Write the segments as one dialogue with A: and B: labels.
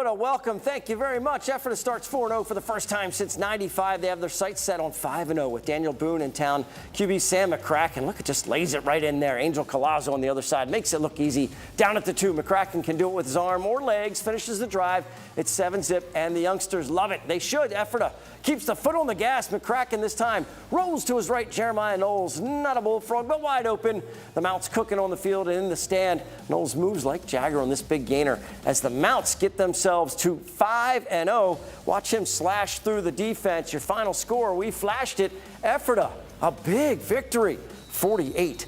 A: what a welcome. Thank you very much. Ephrata starts 4-0 for the first time since '95. They have their sights set on 5-0 with Daniel Boone in town. QB Sam McCracken, look, it just lays it right in there. Angel Collazo on the other side makes it look easy. Down at the 2, McCracken can do it with his arm or legs, finishes the drive. It's 7-zip, and the youngsters love it. They should. Ephrata keeps the foot on the gas. McCracken this time rolls to his right. Jeremiah Knowles, not a bullfrog, but wide open. The Mounts cooking on the field and in the stand. Knowles moves like Jagger on this big gainer as the Mounts get themselves to 5-0. Watch him slash through the defense. Your final score, we flashed it. Ephrata, a big victory, 48-7.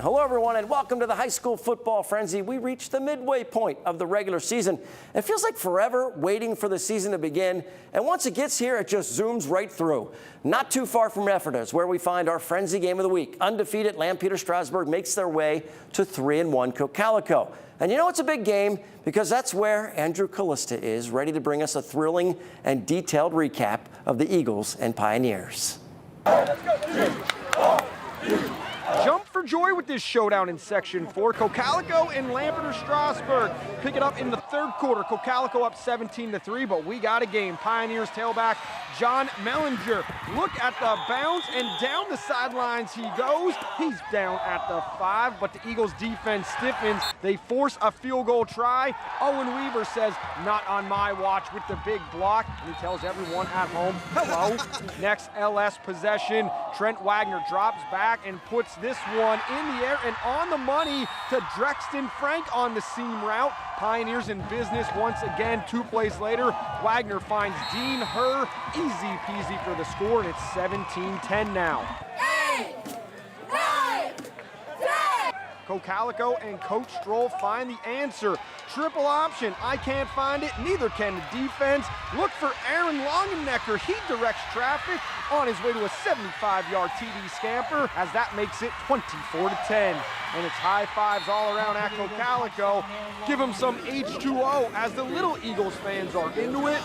A: Hello, everyone, and welcome to the High School Football Frenzy. We reached the midway point of the regular season. It feels like forever waiting for the season to begin, and once it gets here, it just zooms right through. Not too far from Ephrata is where we find our Frenzy game of the week. Undefeated Lampeter-STRASBURG makes their way to 3-1 Cocalico. And you know it's a big game because that's where Andrew Callista is, ready to bring us a thrilling and detailed recap of the Eagles and Pioneers.
B: Let's go. Jump for joy with this showdown in Section 4. Cocalico and Lampeter-STRASBURG pick it up in the third quarter. Cocalico up 17-3, but we got a game. Pioneers tailback John Mellinger. Look at the bounce, and down the sidelines he goes. He's down at the 5, but the Eagles defense stiffens. They force a field goal try. Owen Weaver says, not on my watch, with the big block, and he tells everyone at home, hello. Next LS possession, Trent Wagner drops back and puts this one in the air and on the money to Drexton Frank on the seam route. Pioneers in business once again. 2 plays later, Wagner finds Dean Herr. Easy peasy for the score, and it's 17-10 now.
C: 8, 9, 10.
B: Cocalico and Coach Stroll find the answer. Triple option, I can't find it, neither can the defense. Look for Aaron Longenecker. He directs traffic on his way to a 75-yard TD scamper as that makes it 24-10. And it's high fives all around at Cocalico. Give them some H2O as the Little Eagles fans are into it.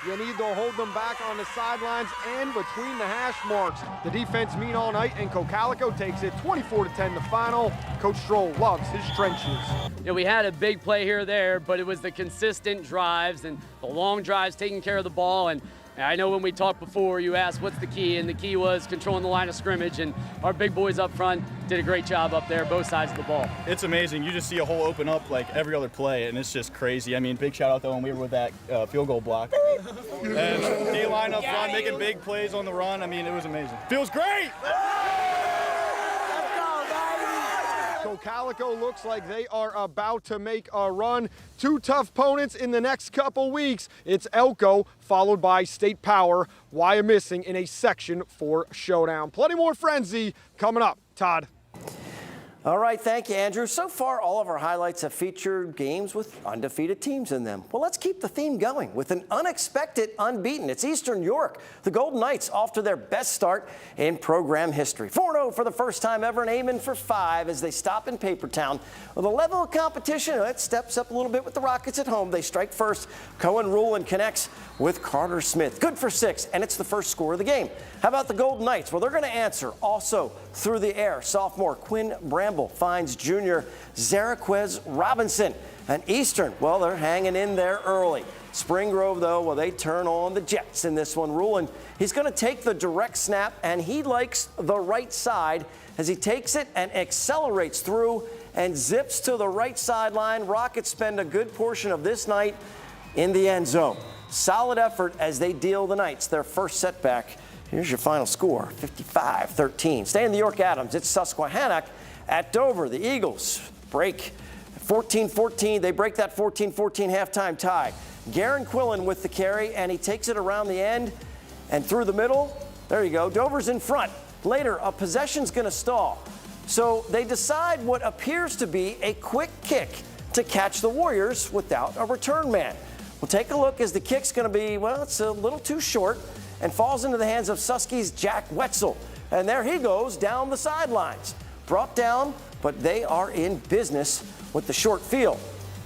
B: You need to hold them back on the sidelines and between the hash marks. The defense mean all night, and Cocalico takes it 24-10 the final. Coach Stroll loves his trenches.
D: Yeah, we had a big play here or there, but it was the consistent drives and the long drives taking care of the ball. And I know when we talked before, you asked what's the key, and the key was controlling the line of scrimmage, and our big boys up front did a great job up there, both sides of the ball.
E: It's amazing. You just see a hole open up like every other play, and it's just crazy. I mean, big shout out though when we were with that field goal block. And D-line up front, making big plays on the run. I mean, it was amazing. Feels great!
B: Cocalico looks like they are about to make a run. 2 tough opponents in the next couple weeks. It's Elko, followed by State Power. Why a missing in a Section 4 showdown. Plenty more frenzy coming up. Todd.
A: All right, thank you, Andrew. So far, all of our highlights have featured games with undefeated teams in them. Well, let's keep the theme going with an unexpected unbeaten. It's Eastern York. The Golden Knights off to their best start in program history. 4-0 for the first time ever and aiming for 5 as they stop in Papertown. Well, the level of competition, it steps up a little bit with the Rockets at home. They strike first. Cohen Rulin connects with Carter Smith. Good for 6, and it's the first score of the game. How about the Golden Knights? Well, they're going to answer also through the air. Sophomore Quinn Bramble finds junior Zaraquez Robinson. And Eastern, well, they're hanging in there early. Spring Grove, though, well, they turn on the Jets in this one. Rulin, he's going to take the direct snap, and he likes the right side as he takes it and accelerates through and zips to the right sideline. Rockets spend a good portion of this night in the end zone. Solid effort as they deal the Knights their first setback. Here's your final score, 55-13. Stay in the York Adams. It's Susquehannock at Dover. The Eagles break 14-14. They break that 14-14 halftime tie. Garen Quillen with the carry, and he takes it around the end and through the middle. There you go. Dover's in front. Later, a possession's going to stall. So they decide what appears to be a quick kick to catch the Warriors without a return man. We'll take a look as the kick's going to be, well, it's a little too short and falls into the hands of Susky's Jack Wetzel. And there he goes down the sidelines. Brought down, but they are in business with the short field.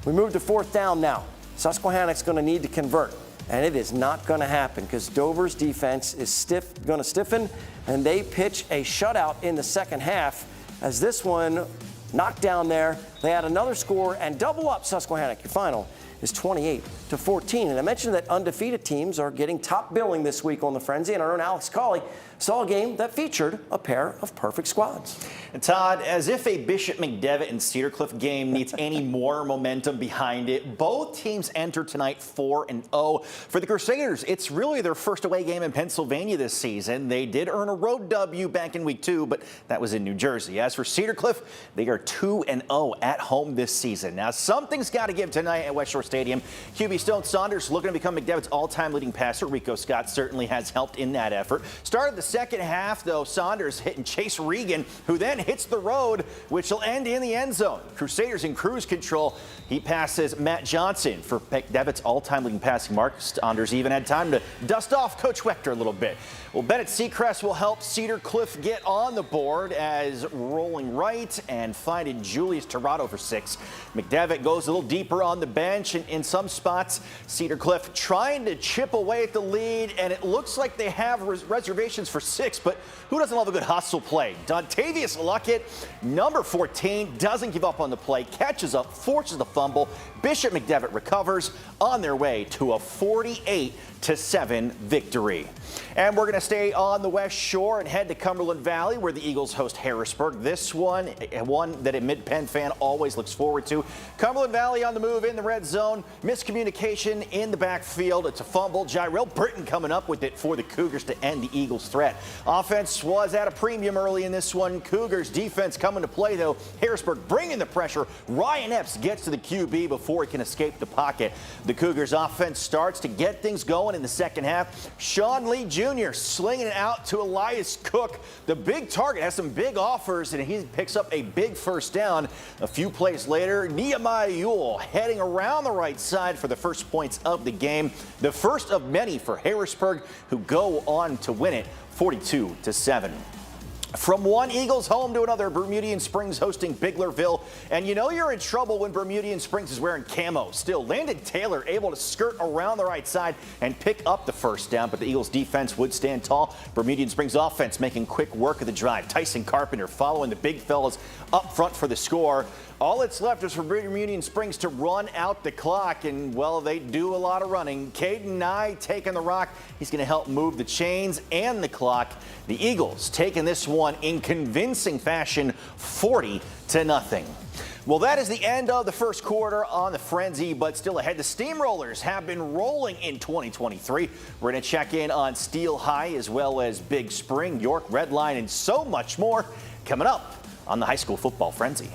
A: We move to 4th down now. Susquehannock's going to need to convert, and it is not going to happen because Dover's defense is going to stiffen, and they pitch a shutout in the second half as this one knockdown there. They had another score and double up Susquehannock. Your final is 28-14. And I mentioned that undefeated teams are getting top billing this week on the Frenzy, and our own Alex Cawley saw a game that featured a pair of perfect squads.
F: And Todd, as if a Bishop McDevitt and Cedar Cliff game needs any more momentum behind it, both teams enter tonight 4-0. For the Crusaders, it's really their first away game in Pennsylvania this season. They did earn a road W back in week 2, but that was in New Jersey. As for Cedar Cliff, they are 2-0 at home this season. Now, something's got to give tonight at West Shore Stadium. QB Stone Saunders looking to become McDevitt's all-time leading passer. Rico Scott certainly has helped in that effort. Started the second half, though, Saunders hitting Chase Regan, who then hits the road, which will end in the end zone. Crusaders in cruise control. He passes Matt Johnson for McDevitt's all-time leading passing mark. Saunders even had time to dust off Coach Wechter a little bit. Well, Bennett Seacrest will help Cedar Cliff get on the board as rolling right and finding Julius Tirado for 6. McDevitt goes a little deeper on the bench, and in some spots, Cedar Cliff trying to chip away at the lead, and it looks like they have reservations for 6, but who doesn't love a good hustle play? Dontavius Luckett, number 14, doesn't give up on the play, catches up, forces the fumble. Bishop McDevitt recovers on their way to a 48-7 victory. And we're going to stay on the West Shore and head to Cumberland Valley, where the Eagles host Harrisburg. This one that a Mid-Penn fan always looks forward to. Cumberland Valley on the move in the red zone. Miscommunication in the backfield. It's a fumble. Jyrell Britton coming up with it for the Cougars to end the Eagles' threat. Offense was at a premium early in this one. Cougars defense coming to play, though. Harrisburg bringing the pressure. Ryan Epps gets to the QB before he can escape the pocket. The Cougars offense starts to get things going in the second half. Sean Lee Jr. slinging it out to Elias Cook. The big target has some big offers, and he picks up a big first down. A few plays later, Nehemiah Ewell heading around the right side for the first points of the game. The first of many for Harrisburg, who go on to win it 42-7. From one Eagles home to another, Bermudian Springs hosting Biglerville. And you know you're in trouble when Bermudian Springs is wearing camo. Still, Landon Taylor able to skirt around the right side and pick up the first down, but the Eagles defense would stand tall. Bermudian Springs offense making quick work of the drive. Tyson Carpenter following the big fellas up front for the score. All that's left is for Bermudian Springs to run out the clock, and, well, they do a lot of running. Caden Nye taking the rock. He's going to help move the chains and the clock. The Eagles taking this one in convincing fashion, 40-0. Well, that is the end of the first quarter on the Frenzy, but still ahead. The Steamrollers have been rolling in 2023. We're going to check in on Steel High as well as Big Spring, York, Redline, and so much more coming up on the High School Football Frenzy.